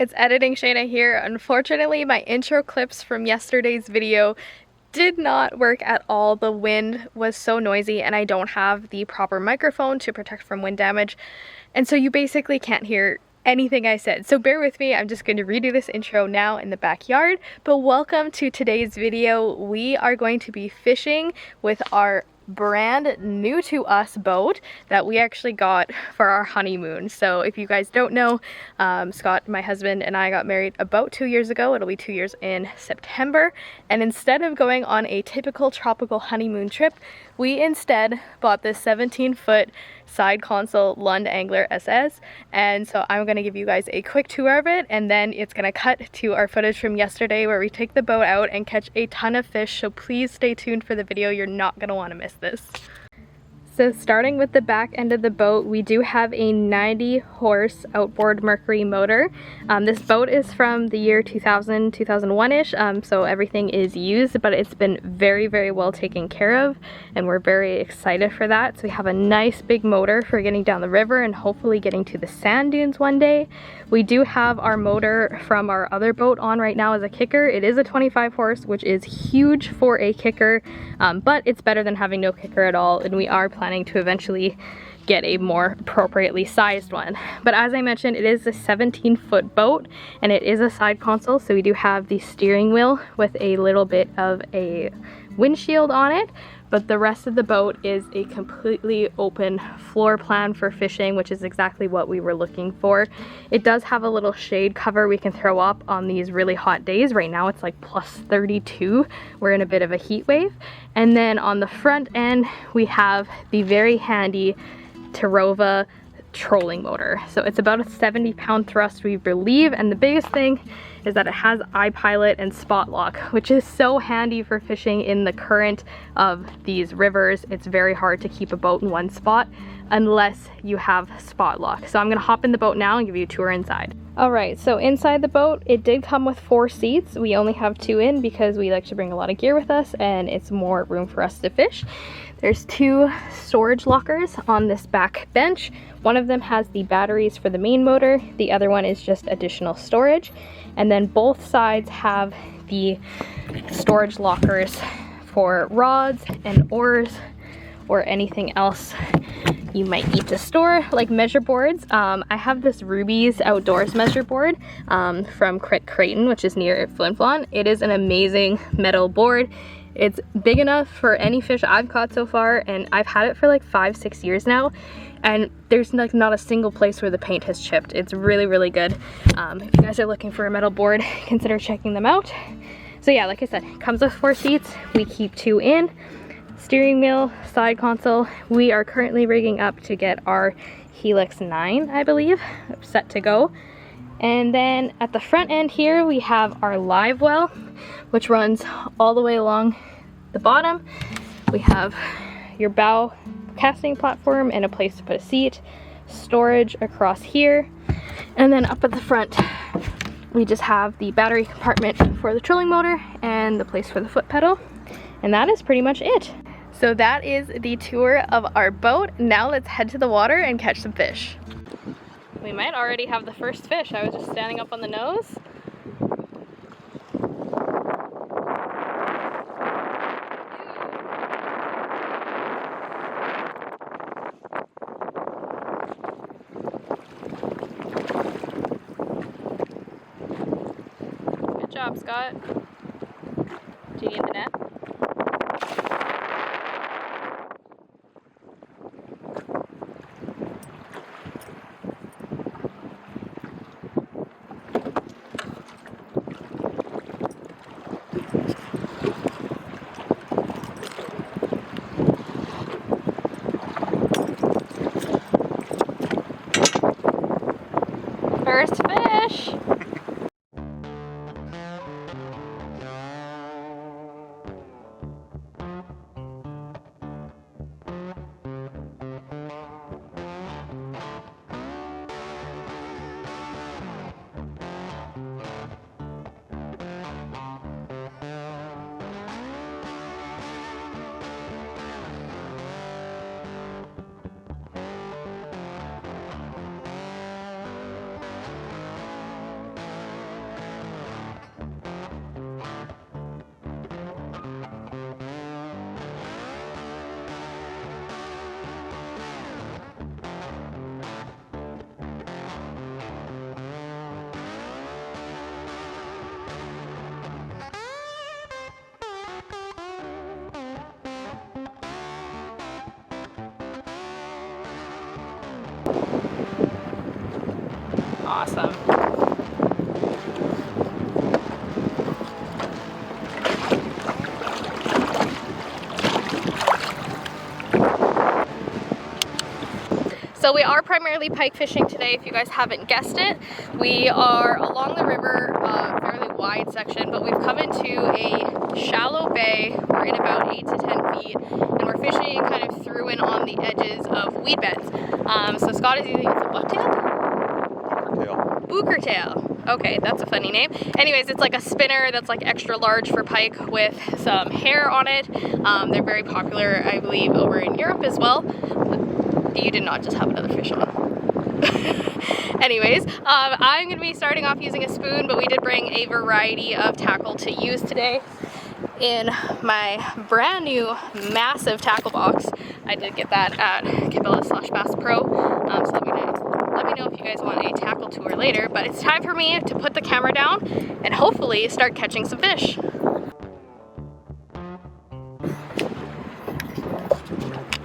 It's Editing Shayna here. Unfortunately, my intro clips from yesterday's video did not work at all. The wind was so noisy and I don't have the proper microphone to protect from wind damage. And so you basically can't hear anything I said. So bear with me. I'm just going to redo this intro now in the backyard. But welcome to today's video. We are going to be fishing with our brand new to us boat that we actually got for our honeymoon. So if you guys don't know, Scott, my husband, and I got married about 2 years ago. It'll be 2 years in September. And instead of going on a typical tropical honeymoon trip, we instead bought this 17-foot side console Lund Angler SS. And so I'm going to give you guys a quick tour of it, and then it's going to cut to our footage from yesterday where we take the boat out and catch a ton of fish. So please stay tuned for the video. You're not going to want to miss this. So starting with the back end of the boat, we do have a 90 horse outboard Mercury motor. This boat is from the year 2000, 2001-ish, so everything is used, but it's been very, very well taken care of, and we're very excited for that. So we have a nice big motor for getting down the river and hopefully getting to the sand dunes one day. We do have our motor from our other boat on right now as a kicker. It is a 25 horse, which is huge for a kicker, but it's better than having no kicker at all, and we are planning to eventually get a more appropriately sized one. But as I mentioned, it is a 17-foot boat and it is a side console, so we do have the steering wheel with a little bit of a windshield on it, but the rest of the boat is a completely open floor plan for fishing, which is exactly what we were looking for. It does have a little shade cover we can throw up on these really hot days. Right now it's like plus 32. We're in a bit of a heat wave. And then on the front end, we have the very handy Terova trolling motor. So it's about a 70-pound thrust, we believe, and the biggest thing is that it has iPilot and spot lock, which is so handy for fishing in the current of these rivers. It's very hard to keep a boat in one spot unless you have spot lock. So I'm gonna hop in the boat now and give you a tour inside. Alright, so inside the boat, it did come with 4 seats. We only have 2 in because we like to bring a lot of gear with us and it's more room for us to fish. There's 2 storage lockers on this back bench. One of them has the batteries for the main motor, the other one is just additional storage. And then both sides have the storage lockers for rods and oars or anything else you might need to store, like measure boards. I have this Ruby's Outdoors measure board from Creighton, which is near Flin Flon. It is an amazing metal board. It's big enough for any fish I've caught so far, and I've had it for like 5-6 years now, and there's like not a single place where the paint has chipped. It's really, really good. If you guys are looking for a metal board, consider checking them out. So yeah, like I said, it comes with 4 seats. We keep 2 in. Steering wheel, side console. We are currently rigging up to get our Helix 9, I believe, set to go. And then at the front end here, we have our live well, which runs all the way along the bottom. We have your bow casting platform and a place to put a seat, storage across here. And then up at the front, we just have the battery compartment for the trolling motor and the place for the foot pedal. And that is pretty much it. So that is the tour of our boat. Now let's head to the water and catch some fish. We might already have the first fish. I was just standing up on the nose. Good job, Scott. Do you need the net? First fish! Awesome. So we are primarily pike fishing today, if you guys haven't guessed it. We are along the river, fairly wide section, but we've come into a shallow bay. We're in about 8 to 10 feet, and we're fishing kind of through and on the edges of weed beds. So Scott is using, it's a bucktail? Booker tail. Okay, that's a funny name. Anyways, it's like a spinner that's like extra large for pike with some hair on it. They're very popular, I believe, over in Europe as well. You did not just have another fish on. Anyways, I'm going to be starting off using a spoon, but we did bring a variety of tackle to use today in my brand new massive tackle box. I did get that at Cabela/Bass Pro, so let me know if you guys want a tackle tour later, but it's time for me to put the camera down and hopefully start catching some fish.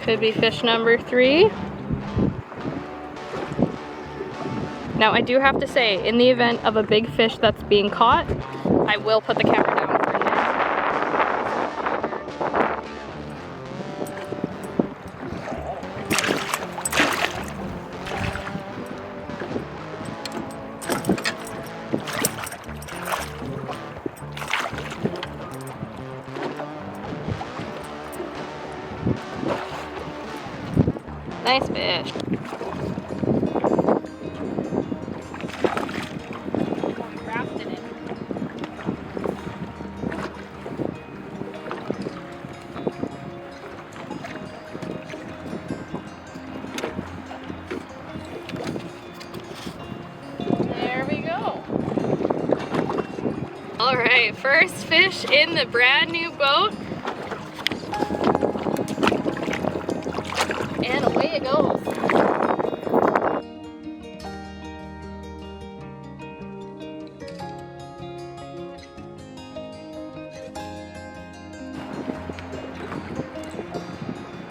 Could be fish number 3. Now I do have to say, in the event of a big fish that's being caught, I will put the camera down for a minute. Nice fish. There we go. All right, first fish in the brand new boat. And away it goes.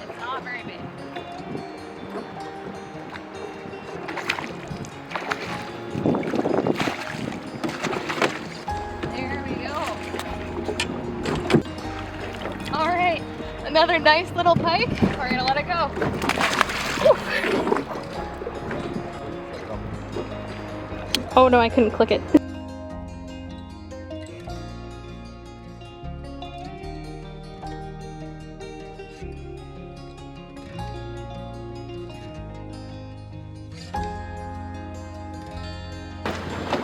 It's not very big. There we go. All right, another nice little pike. We're gonna let it go. Oh no, I couldn't click it.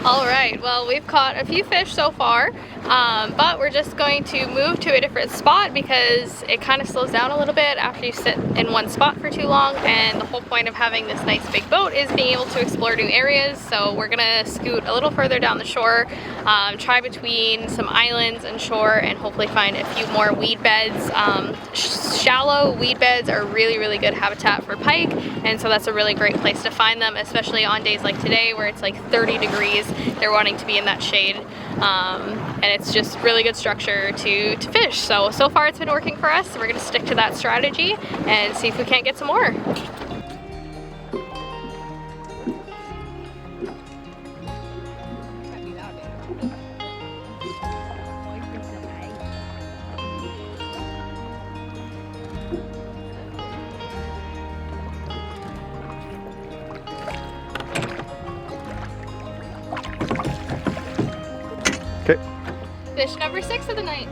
All right, well, we've caught a few fish so far, but we're just going to move to a different spot because it kind of slows down a little bit after you sit in one spot for too long, and the whole point of having this nice big boat is being able to explore new areas. So we're gonna scoot a little further down the shore, try between some islands and shore, and hopefully find a few more weed beds. Shallow weed beds are really good habitat for pike, and so that's a really great place to find them, especially on days like today where it's like 30 degrees. They're wanting to be in that shade, and it's just really good structure to fish. So far it's been working for us, so we're gonna stick to that strategy and see if we can't get some more. Okay. Fish number 6 of the night.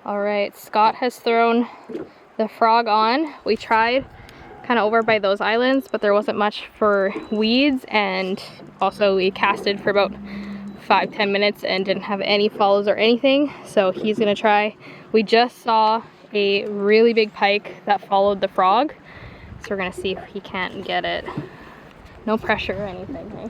All right, Scott has thrown the frog on. We tried kind of over by those islands, but there wasn't much for weeds, and also we casted for about 5-10 minutes and didn't have any follows or anything, so he's gonna try. We just saw a really big pike that followed the frog, so we're gonna see if he can't get it. No pressure or anything, hey?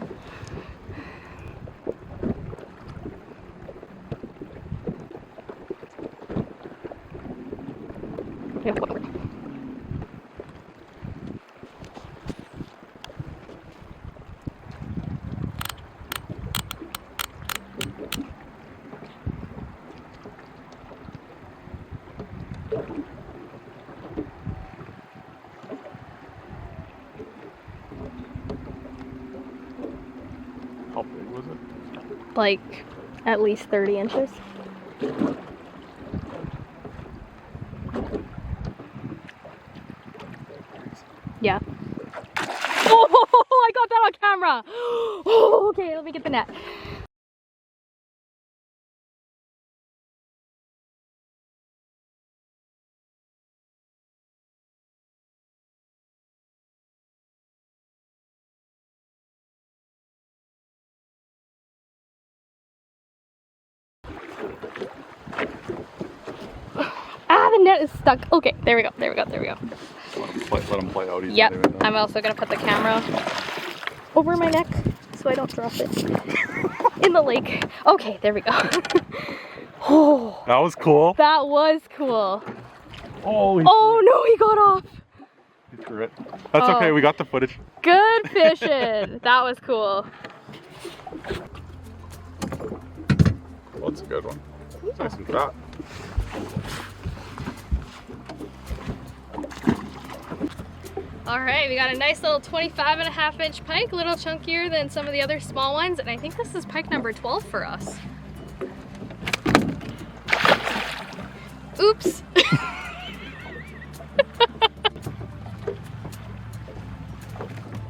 like at least 30 inches. Yeah. Oh, I got that on camera. Oh, okay, let me get the net. Ah, the net is stuck. Okay, there we go, there we go, there we go. Let him play out. Yep, I'm also gonna put the camera over my neck so I don't drop it in the lake. Okay, there we go. Oh, that was cool. That was cool. Oh, no, he got off. He threw it. That's okay, we got the footage. Good fishing. That was cool. Well, that's a good one. Nice and fat. All right, we got a nice little 25.5-inch pike, a little chunkier than some of the other small ones, and I think this is pike number 12 for us. Oops.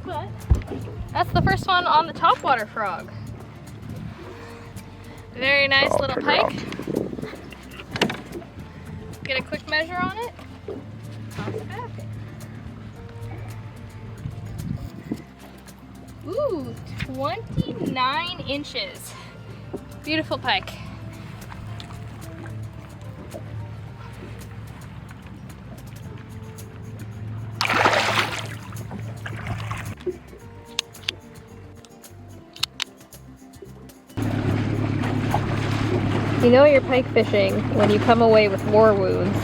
But that's the first one on the topwater frog. Very nice little pike. Get a quick measure on it. Toss it back. Ooh, 29 inches. Beautiful pike. You know you're pike fishing when you come away with war wounds.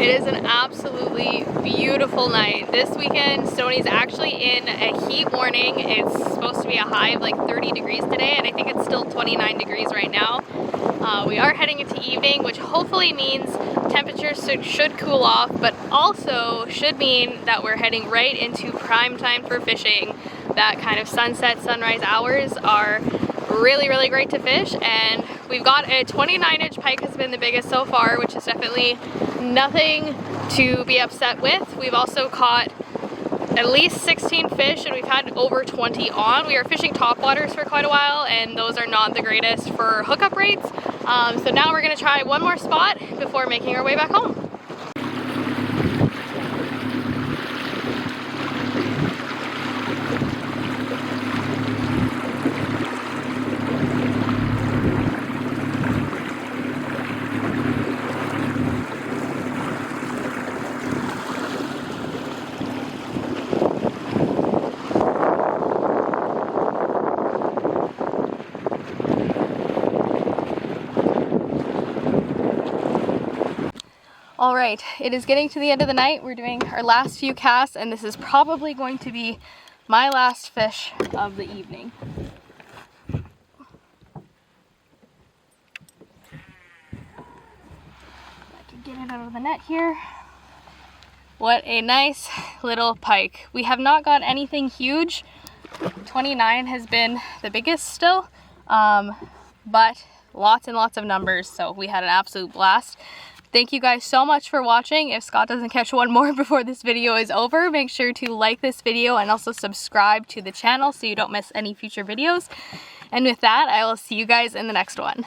It is an absolutely beautiful night. This weekend, Stoney's actually in a heat warning. It's supposed to be a high of like 30 degrees today, and I think it's still 29 degrees right now. We are heading into evening, which hopefully means temperatures should cool off, but also should mean that we're heading right into prime time for fishing. That kind of sunset, sunrise hours are really, really great to fish, and we've got a 29-inch pike has been the biggest so far, which is definitely nothing to be upset with. We've also caught at least 16 fish, and we've had over 20 on. We are fishing topwaters for quite a while, and those are not the greatest for hookup rates. So now we're gonna try one more spot before making our way back home. All right, it is getting to the end of the night. We're doing our last few casts, and this is probably going to be my last fish of the evening. I can get it out of the net here. What a nice little pike. We have not got anything huge. 29 has been the biggest still, but lots and lots of numbers, so we had an absolute blast. Thank you guys so much for watching. If Scott doesn't catch one more before this video is over, make sure to like this video and also subscribe to the channel so you don't miss any future videos. And with that, I will see you guys in the next one.